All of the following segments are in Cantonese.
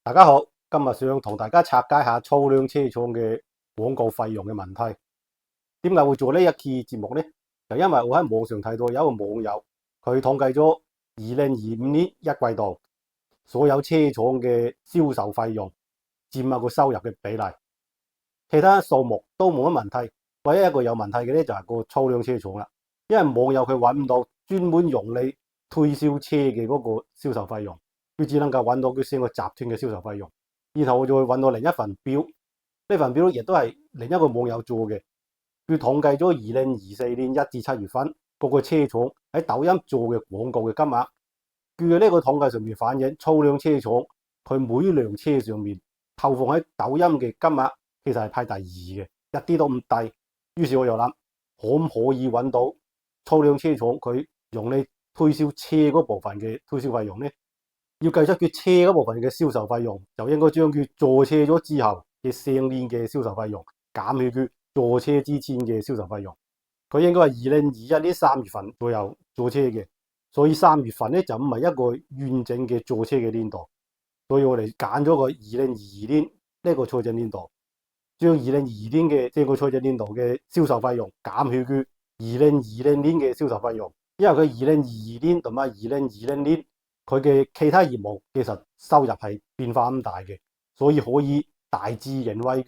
大家好，今日想同大家拆解下粗量車廠嘅廣告費用嘅問題。點解會做呢一期節目呢？就因為我喺網上睇到有一個網友，佢統計咗2025年一季度所有車廠嘅銷售費用佔一個收入嘅比例，其他數目都冇乜問題，唯一一個有問題嘅咧就係個粗量車廠啦。因為網友佢揾唔到專門用嚟推銷車嘅嗰個銷售費用。佢只能夠揾到佢成個集團嘅銷售費用，然後我就會揾到另一份表，呢份表亦都係另一個網友做嘅，佢統計咗2024年1至7月份各個車廠喺抖音做嘅廣告嘅金額。佢嘅呢個統計上面反映粗量車廠佢每輛車上面投放喺抖音嘅金額其實係排第2嘅，一啲都唔低。於是我又諗，可唔可以揾到粗量車廠佢用嚟推銷車嗰部分嘅推銷費用呢？要計出佢車嗰部分嘅銷售費用，就應該將佢坐車咗之後嘅成年嘅銷售費用減去佢坐車之前嘅銷售費用。佢應該係2021年3月份左右坐車嘅，所以3月份咧就唔係一個完整嘅坐車嘅年度，所以我哋揀咗個2022年呢個財政年度，將2022年嘅整個財政年度嘅銷售費用減去佢2020年嘅銷售費用，因為佢2022年同埋2020年。佢嘅其他業務其實收入係變化咁大嘅，所以可以大致認為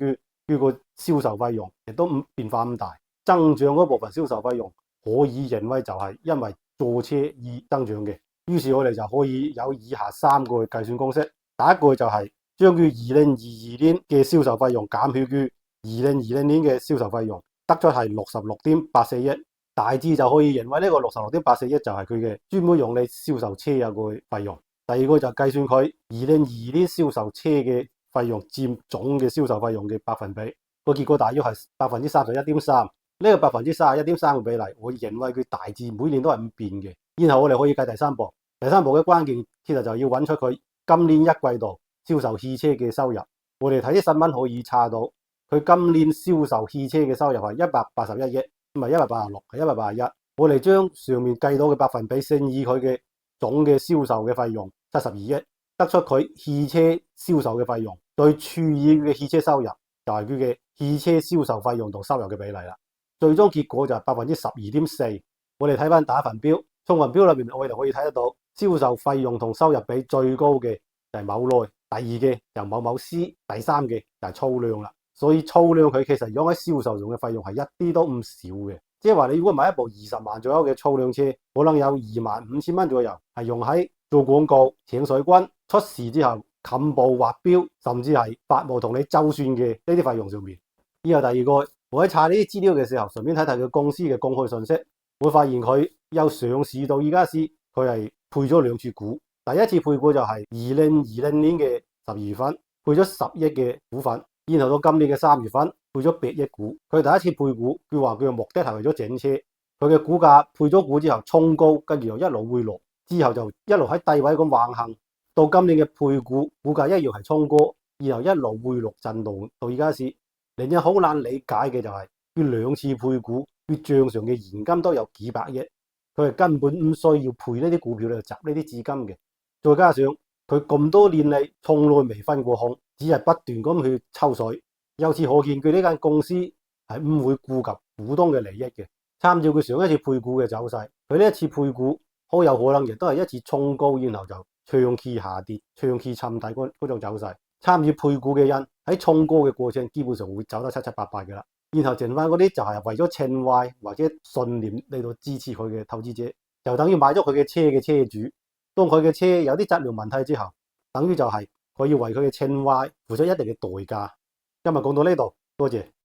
佢個銷售費用亦都唔變化咁大。增長嗰部分銷售費用可以認為就係因為坐車而增長嘅。於是我哋就可以有以下3個計算公式。第一個就係將佢2022年嘅銷售費用減去佢2020年嘅銷售費用，得出係66.84億。大致就可以認為呢個66.84億就係佢嘅專門用嚟銷售車有個費用。第二個就計算佢2022年銷售車嘅費用佔總嘅銷售費用嘅百分比，個結果大約係31.3%。呢個31.3%嘅比例，我認為佢大致每年都係唔變嘅。然後我哋可以計第三步，第三步嘅關鍵其實就要揾出佢今年一季度銷售汽車嘅收入。我哋睇啲新聞可以查到，佢今年銷售汽車嘅收入係181億。唔係186，係181。我哋將上面計到嘅百分比乘以佢嘅總嘅銷售嘅費用72億，得出佢汽車銷售嘅費用，再除以佢嘅汽車收入，就係佢嘅汽車銷售費用同收入嘅比例啦。最終結果就係12.4%。我哋睇翻第一份表，從份表裏面我哋可以睇得到銷售費用同收入比最高嘅就係某內，第二嘅就某某 C， 第三嘅就係粗量啦。所以粗量佢其實用喺銷售用嘅費用係一啲都唔少嘅，即係話你如果買一部20萬左右嘅粗量車，可能有25,000蚊左右係用喺做廣告、請水軍、出事之後冚部劃標，甚至係法務同你周算嘅呢啲費用上面。然後第二個，我喺查呢啲資料嘅時候，順便睇睇佢公司嘅公開信息，會發現佢由上市到依家時，佢係配咗2次股。第一次配股就係2020年嘅12月份，配咗10億嘅股份。然後到今年嘅3月份配咗8億股，佢第一次配股，佢話佢嘅目的係為咗整車，佢嘅股價配咗股之後衝高，跟住又一路回落，之後就一路喺低位咁橫行，到今年嘅配股，股價一樣係衝高，然後一路回落震動到而家時，令人好難理解嘅就係佢2次配股，佢賬上嘅現金都有幾百億，佢係根本唔需要配呢啲股票嚟集呢啲資金嘅，再加上佢咁多年嚟從來未分過紅。只係不斷咁去抽水，由此可見佢呢間公司係唔會顧及股東嘅利益嘅。參照佢上一次配股嘅走勢，佢呢一次配股好有可能亦都係一次衝高，然後就長期下跌、長期沉底嗰種走勢。參與配股嘅人喺衝高嘅過程，基本上會走得七七八八嘅啦。然後剩翻嗰啲就係為咗情懷或者信念嚟到支持佢嘅投資者，就等於買咗佢嘅車嘅車主。當佢嘅車有啲質量問題之後，等於就係佢要為佢嘅情懷付出一定嘅代價。今日講到呢度，多謝。